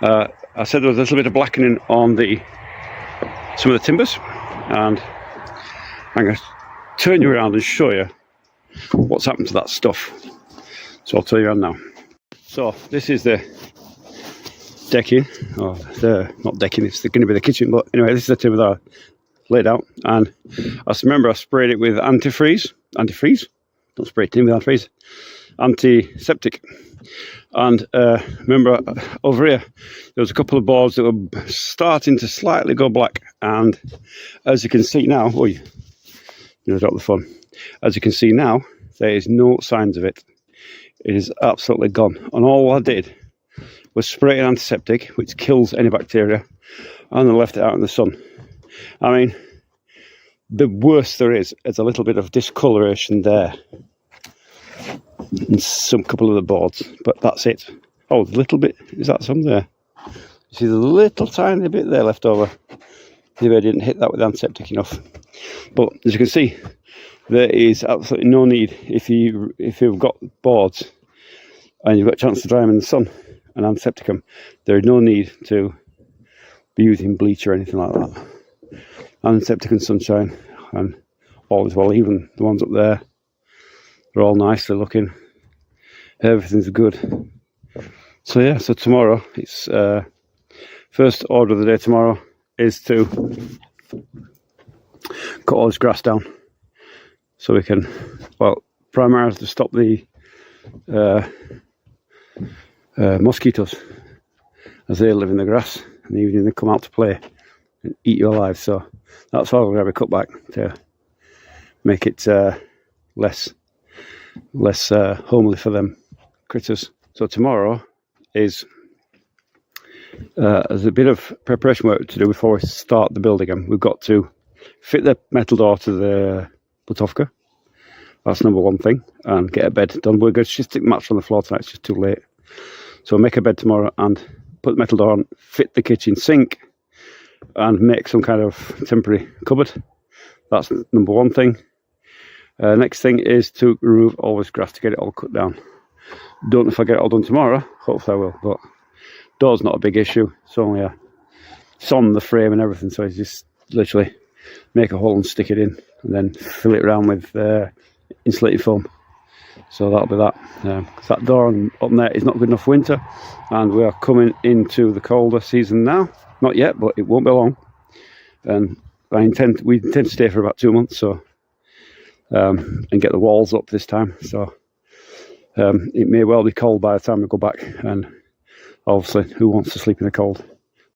I said there was a little bit of blackening on some of the timbers, and I'm going to turn you around and show you what's happened to that stuff. So I'll turn you around now. So this is the decking, or not decking, it's going to be the kitchen, but anyway, this is the timber that I laid out, and I remember I sprayed it with antifreeze, don't spray timber with antifreeze, antiseptic. And remember over here there was a couple of boards that were starting to slightly go black, and as you can see now, drop the phone. As you can see now, there is no signs of it. It is absolutely gone, and all I did was spray an antiseptic which kills any bacteria, and then left it out in the sun. I mean, the worst there is a little bit of discoloration there and some couple of the boards, but that's it. Oh, a little bit, is that some there? You see the little tiny bit there left over. Maybe I didn't hit that with antiseptic enough. But as you can see, there is absolutely no need, if you've got boards and you've got a chance to dry them in the sun and antiseptic them, there is no need to be using bleach or anything like that. Antiseptic and sunshine, and all is well. Even the ones up there, they're all nicely looking. Everything's good. So yeah, so tomorrow, it's first order of the day tomorrow is to cut all this grass down, so we can, well, primarily to stop the mosquitoes, as they live in the grass, and even they come out to play and eat you alive. So that's why we're going to have a cut back to make it less homely for them critters. So tomorrow is there's a bit of preparation work to do before we start the build again. We've got to fit the metal door to the Butovka. That's number one thing, and get a bed done. We're going to just stick the mats on the floor tonight, it's just too late. So we'll make a bed tomorrow and put the metal door on, fit the kitchen sink, and make some kind of temporary cupboard. That's number one thing. Next thing is to remove all this grass to get it all cut down. Don't know if I get it all done tomorrow, hopefully I will, but door's not a big issue. It's only it's on the frame and everything, so it's just literally make a hole and stick it in, and then fill it around with insulated foam. So that'll be that. That door up there is not good enough for winter, and we are coming into the colder season now. Not yet, but it won't be long. And we intend to stay for about 2 months, so and get the walls up this time. So it may well be cold by the time we go back, and obviously, who wants to sleep in the cold?